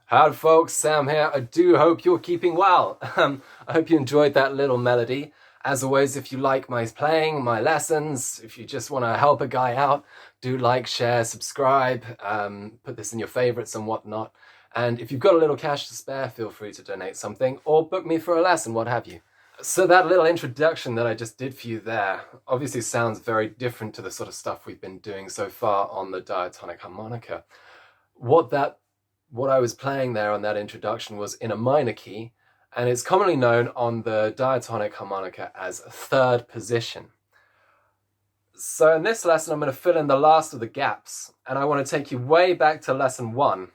Howdy folks, Sam here. I do hope you're keeping well. I hope you enjoyed that little melody. As always, if you like my playing, my lessons, if you just want to help a guy out, do like, share, subscribe, put this in your favorites and whatnot. And if you've got a little cash to spare, feel free to donate something or book me for a lesson, what have you. So that little introduction that I just did for you there obviously sounds very different to the sort of stuff we've been doing so far on the diatonic harmonica. What I was playing there on that introduction was in a minor key, and it's commonly known on the diatonic harmonica as third position. So in this lesson, I'm going to fill in the last of the gaps, and I want to take you way back to lesson 1,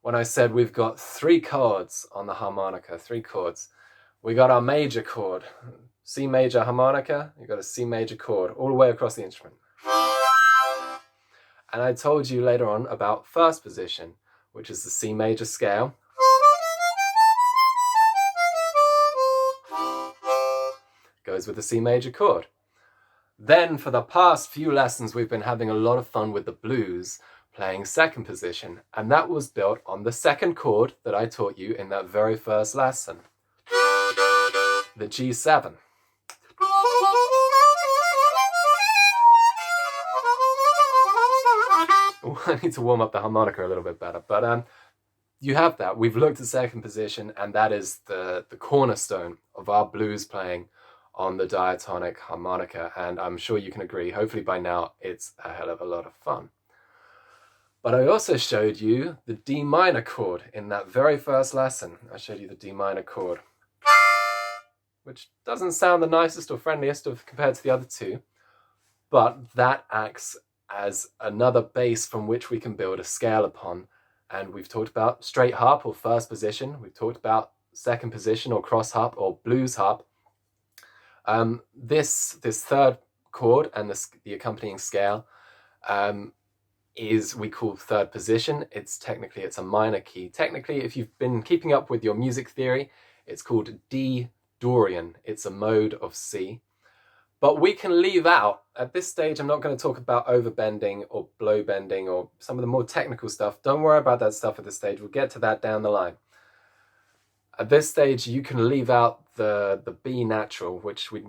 when I said we've got 3 chords on the harmonica, 3 chords. We got our major chord, C major harmonica, you've got a C major chord all the way across the instrument. And I told you later on about first position, which is the C major scale. Goes with the C major chord. Then for the past few lessons, we've been having a lot of fun with the blues, playing second position, and that was built on the second chord that I taught you in that very first lesson, the G7. I need to warm up the harmonica a little bit better, but you have that. We've looked at second position, and that is the cornerstone of our blues playing on the diatonic harmonica, and I'm sure you can agree, hopefully by now, it's a hell of a lot of fun. But I also showed you the D minor chord in that very first lesson. I showed you the D minor chord, which doesn't sound the nicest or friendliest compared to the other two, but that acts as another base from which we can build a scale upon. And we've talked about straight harp or first position. We've talked about second position or cross harp or blues harp. This third chord and the accompanying scale we call third position. It's a minor key. Technically, if you've been keeping up with your music theory, it's called D Dorian. It's a mode of C. But we can leave out, at this stage, I'm not going to talk about overbending or blow bending or some of the more technical stuff. Don't worry about that stuff at this stage. We'll get to that down the line. At this stage, you can leave out the B natural, which we'd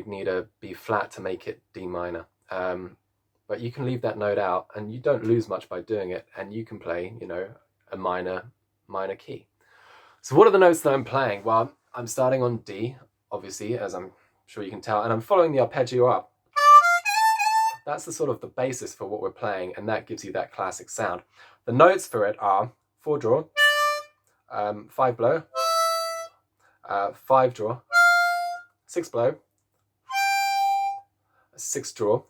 need a B flat to make it D minor. But you can leave that note out, and you don't lose much by doing it, and you can play, a minor key. So what are the notes that I'm playing? Well, I'm starting on D, obviously, as I'm sure you can tell, and I'm following the arpeggio up. That's the basis for what we're playing, and that gives you that classic sound. The notes for it are 4 draw, 5 blow, 5 draw, 6 blow, 6 draw.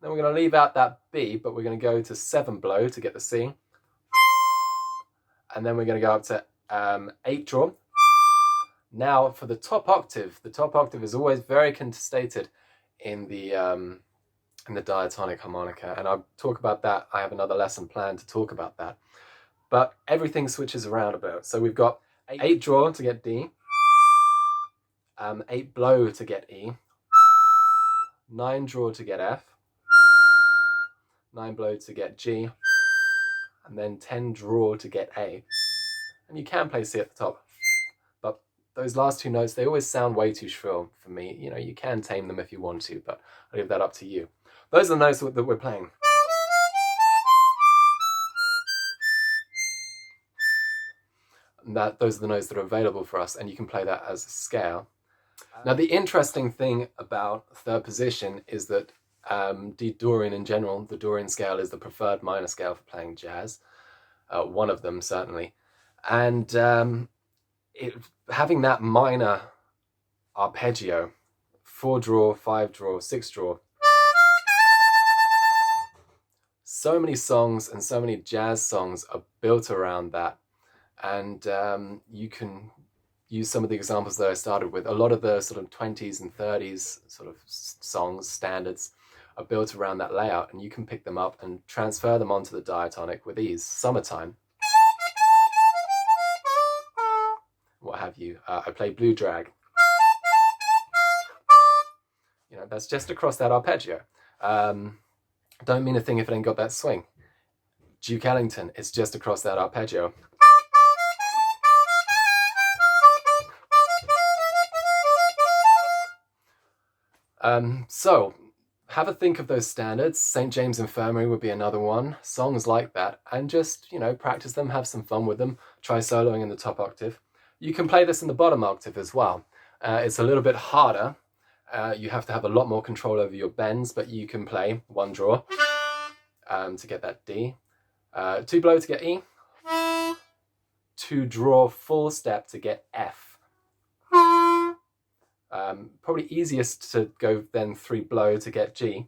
Then we're going to leave out that B, but we're going to go to 7 blow to get the C. And then we're going to go up to 8 draw. Now for the top octave is always very contestated in the diatonic harmonica, and I'll talk about that. I have another lesson planned to talk about that. But everything switches around a bit. So we've got 8 draw to get D, 8 blow to get E, 9 draw to get F, 9 blow to get G, and then 10 draw to get A. And you can play C at the top, but those last 2 notes, they always sound way too shrill for me. You can tame them if you want to, but I'll leave that up to you. Those are the notes that we're playing. And those are the notes that are available for us, and you can play that as a scale. Now, the interesting thing about third position is that D Dorian in general, the Dorian scale is the preferred minor scale for playing jazz. One of them, certainly. And having that minor arpeggio, 4 draw, 5 draw, 6 draw, so many songs and so many jazz songs are built around that. And you can use some of the examples that I started with. A lot of the 20s and 30s songs, standards, are built around that layout, and you can pick them up and transfer them onto the diatonic with ease. Summertime, what have you. I play Blue Drag. That's just across that arpeggio. Don't mean a thing if it ain't got that swing. Duke Ellington. It's just across that arpeggio. So have a think of those standards. St. James Infirmary would be another one. Songs like that, and just, practice them, have some fun with them. Try soloing in the top octave. You can play this in the bottom octave as well. It's a little bit harder. You have to have a lot more control over your bends, but you can play one draw to get that D, two blow to get E, two draw full step to get F. Probably easiest to go then three blow to get G,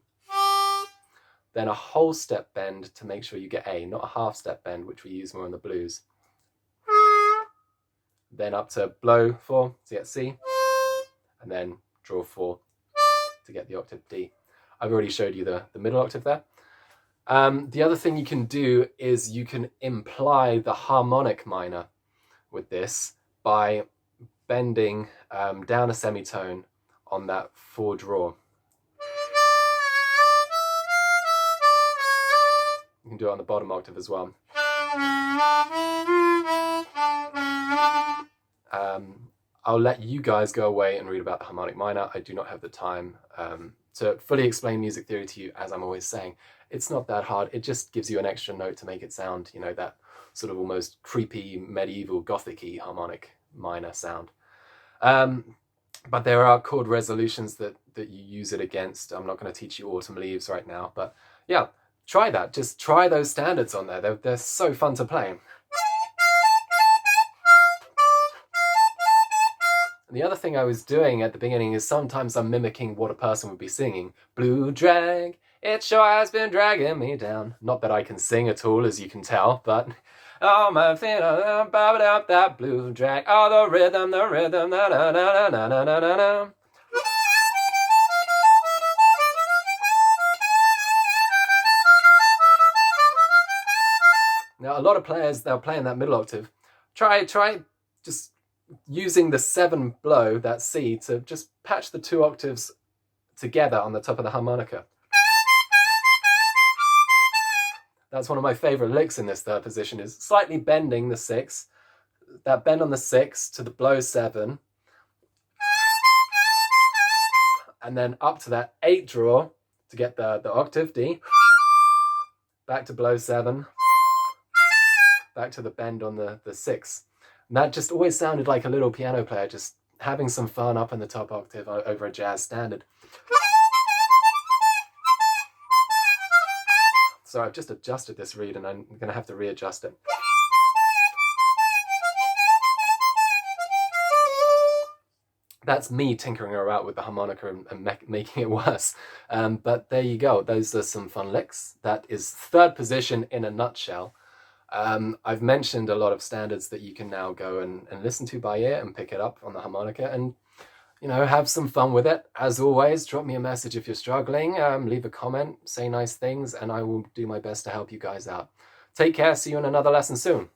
then a whole step bend to make sure you get A, not a half step bend, which we use more in the blues. Then up to blow 4 to get C, and then draw 4 to get the octave D. I've already showed you the middle octave there. The other thing you can do is you can imply the harmonic minor with this by bending down a semitone on that 4 draw. You can do it on the bottom octave as well. I'll let you guys go away and read about the harmonic minor. I do not have the time to fully explain music theory to you, as I'm always saying. It's not that hard. It just gives you an extra note to make it sound, that sort of almost creepy, medieval, gothic-y harmonic minor sound. But there are chord resolutions that you use it against. I'm not going to teach you Autumn Leaves right now, but yeah, try that. Just try those standards on there. They're so fun to play. And the other thing I was doing at the beginning is sometimes I'm mimicking what a person would be singing. Blue drag, it sure has been dragging me down. Not that I can sing at all, as you can tell, but oh, my feet are up that blue drag. Oh, the rhythm, na na na na na na na na. Now, a lot of players, they'll play in that middle octave. Try just using the 7 blow, that C, to just patch the 2 octaves together on the top of the harmonica. That's one of my favorite licks in this third position, is slightly bending the 6, that bend on the 6 to the blow 7, and then up to that 8 draw to get the octave D, back to blow 7, back to the bend on the 6. And that just always sounded like a little piano player just having some fun up in the top octave over a jazz standard. So I've just adjusted this reed and I'm going to have to readjust it. That's me tinkering around with the harmonica and making it worse. But there you go. Those are some fun licks. That is third position in a nutshell. I've mentioned a lot of standards that you can now go and listen to by ear and pick it up on the harmonica and, have some fun with it. As always, drop me a message if you're struggling, leave a comment, say nice things, and I will do my best to help you guys out. Take care. See you in another lesson soon.